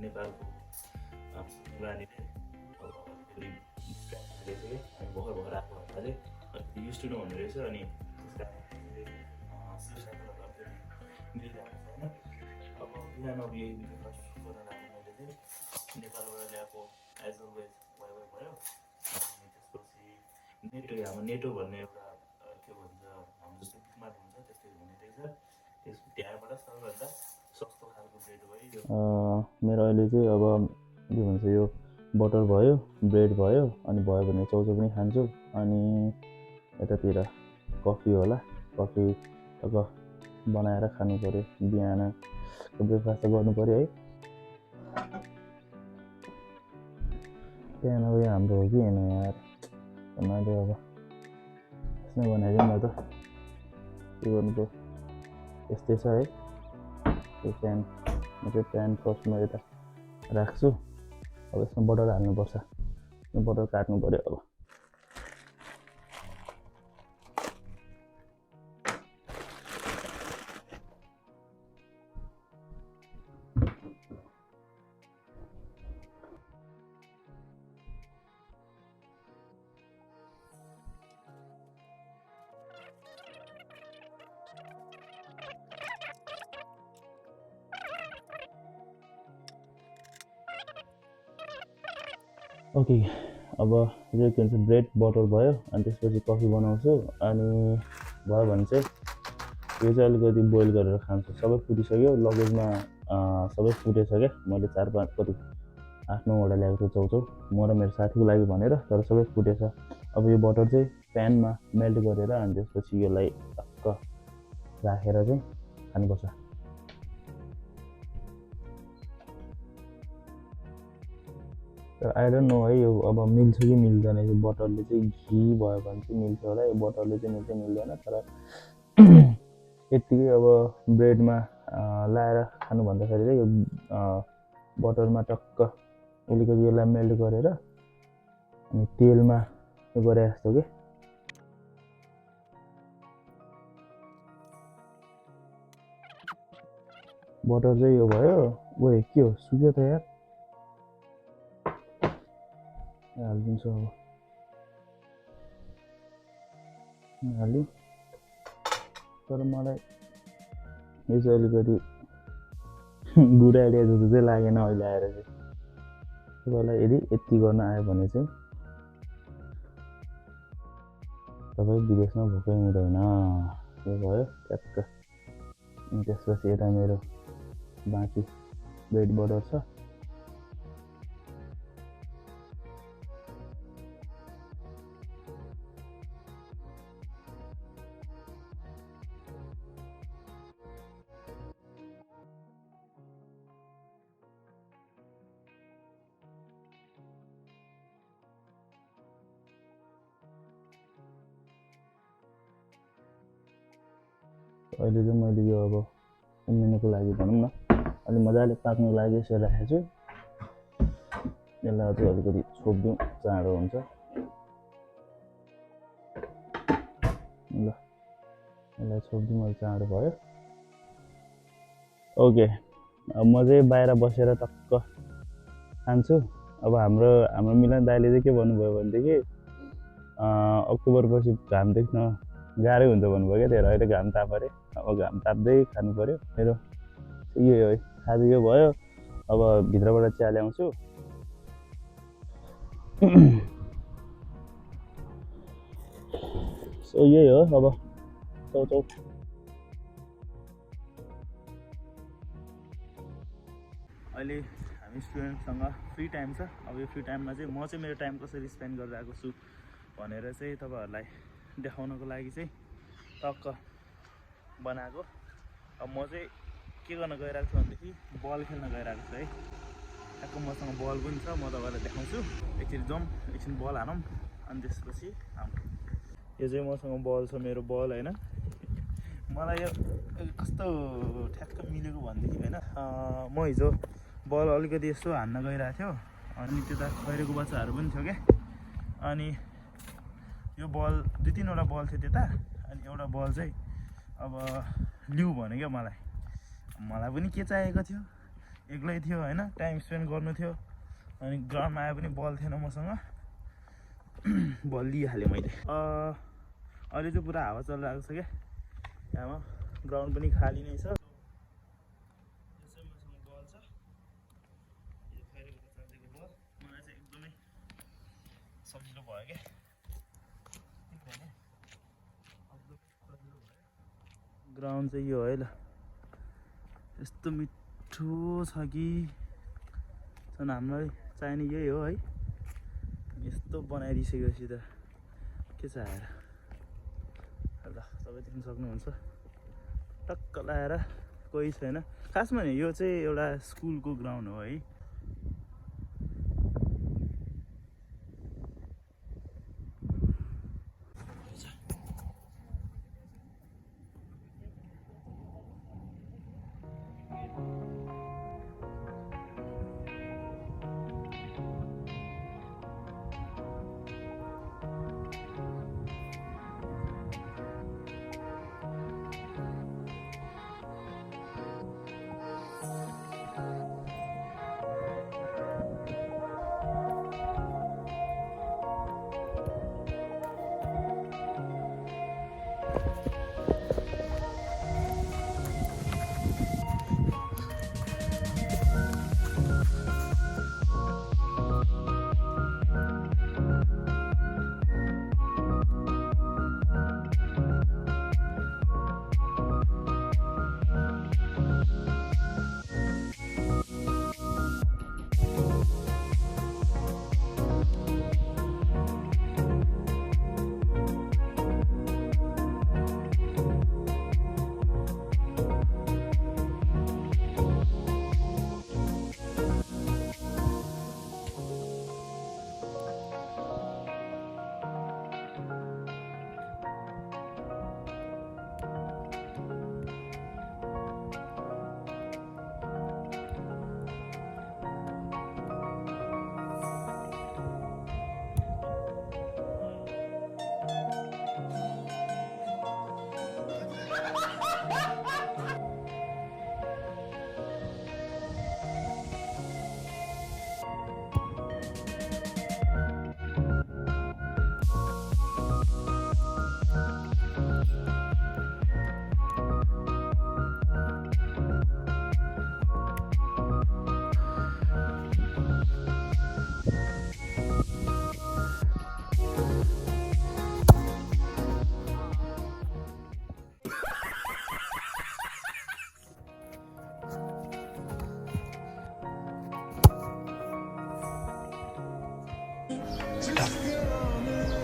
नेपालको बानीले अनि भर्खर भर्खर आएको भन्नाले अलिकति युज टु नहुने रहेछ अनि मिलिरहेको छैन। अब बिहान अब यही फर्स्ट गर्न लाग्यो मैले चाहिँ नेपालबाट ल्याएको एज अलवेज भयो अनि त्यसपछि हाम्रो नेटो भन्ने एउटा के भन्छ हाम्रो जस्तो बुकमार्क हुन्छ त्यस्तै हुने रहेछ। त्यहाँबाट सबैभन्दा सस्तो खालको ब्रेड भयो मेरो अहिले चाहिँ अब के भन्छ यो बटर भयो ब्रेड भयो अनि भयो भने चाउचाउ पनि खान्छु अनि यतातिर कफी होला कफी अब बनाएर खानु पर्यो बिहान ब्रेकफास्ट त गर्नु पर्यो है। बिहान अब हाम्रो हो कि होइन यार भन्नाले अब यसमा बनाइदिउँ न त के गर्नु पर्यो यस्तै छ है। त्यो प्यान फर्स्टमा यता राख्छु अब यसमा बटर हाल्नुपर्छ बटर काट्नु पर्यो अब। ओके अब यो के भन्छ ब्रेड बटर भयो अनि त्यसपछि कफी बनाउँछु अनि भयो भने चाहिँ यो चाहिँ अलिकति बोइल गरेर खान्छु। सबै फुटिसक्यो लगेजमा सबै फुटेछ क्या मैले 4-5 कति 8-9वटा ल्याएको थिएँ चाउचाउ म र मेरो साथीको लागि भनेर तर सबै फुटेछ। अब यो बटर चाहिँ प्यानमा मेल्ट गरेर अनि त्यसपछि यसलाई टक्क राखेर चाहिँ खानुपर्छ। आई डोन्ट नो है यो अब मिल्छ कि मिल्दैन यो बटरले चाहिँ घी भयो भने चाहिँ मिल्छ होला यो बटरले चाहिँ मिल्छ मिल्दैन तर यत्तिकै अब ब्रेडमा लाएर खानु भन्दाखेरि चाहिँ यो बटरमा टक्क अलिकति यसलाई मेल्ट गरेर अनि तेलमा गरे जस्तो के बटर चाहिँ यो भयो ओए के हो सुक्यो त यार हालिदिन्छु अब हाल्यो तर मलाई यो चाहिँ अलिकति गुड आइडिया जस्तो चाहिँ लागेन अहिले आएर चाहिँ। तपाईँलाई यदि यति गर्न आयो भने चाहिँ तपाईँ विदेशमा भोकै हुँदैन। यो भयो ट्याक्क अनि त्यसपछि यता मेरो बाँकी ब्रेड बटर छ अहिले चाहिँ मैले यो अब उम्रिनको लागि भनौँ न अलि मजाले पाक्नु लागि यसो राखेको छु। यसलाई चाहिँ अलिकति छोपिदिउँ चाँडो हुन्छ ल यसलाई छोपिदिउँ अहिले चाँडो भयो। ओके अब म चाहिँ बाहिर बसेर टक्क खान्छु। अब हाम्रो मिलन दाइले चाहिँ के भन्नुभयो भनेदेखि अक्टोबर पछि घाम देख्न गाह्रै हुन्छ भन्नुभयो क्या त्यही अहिले घाम ताप अरे अब घाम ताप्दै खानु पर्यो। मेरो यही हो है खाजा यो भयो अब भित्रबाट चिया ल्याउँछु। सो यही हो अब चाउचाउ अहिले हामी स्टुडेन्टसँग फ्री टाइम छ। अब यो फ्री टाइममा चाहिँ म चाहिँ मेरो टाइम कसरी स्पेन्ड गरिरहेको छु भनेर चाहिँ तपाईँहरूलाई देखाउनको लागि चाहिँ टक्क बनाएको। अब म चाहिँ के गर्न गइरहेको छु भनेदेखि बल खेल्न गइरहेको छु है। ठ्याक्क मसँग बल पनि छ म तपाईँलाई देखाउँछु। एकचोटि जाउँ एकछिन बल हानौँ अनि त्यसपछि हाम्रो यो चाहिँ मसँग बल छ मेरो बल होइन। मलाई यो कस्तो ठ्याक्क मिलेको भनेदेखि होइन म हिजो बल अलिकति यसो हान्न गइरहेको थियो अनि त्यता खैरेको बच्चाहरू पनि थियो क्या अनि यो बल 2-3वटा बल थियो त्यता अनि एउटा बल चाहिँ अब लिउ भन्यो क्या मलाई पनि के चाहिएको थियो एक्लै थियो होइन, टाइम स्पेन्ड गर्नु थियो। अनि ग्राउन्डमा आए पनि बल थिएन मसँग, बल लिइहालेँ मैले। अहिले चाहिँ पुरा हावा चलिरहेको छ क्या यहाँमा, ग्राउन्ड पनि खाली नै छ। यसै मसँग बल छ, यो खैरेको चार्जेको बल मलाई चाहिँ एकदमै सजिलो भयो क्या। ग्राउन्ड चाहिँ यो है ल, यस्तो मिठो छ कि झन् हामीलाई चाहिने यही हो है। यस्तो बनाइदिइसकेपछि त के चाहिएर। ल तपाईँ देख्न सक्नुहुन्छ टक्क लाएर कोही छैन। खासमा नि यो चाहिँ एउटा स्कुलको ग्राउन्ड हो है।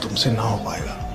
तुमसे ना हो पाएगा।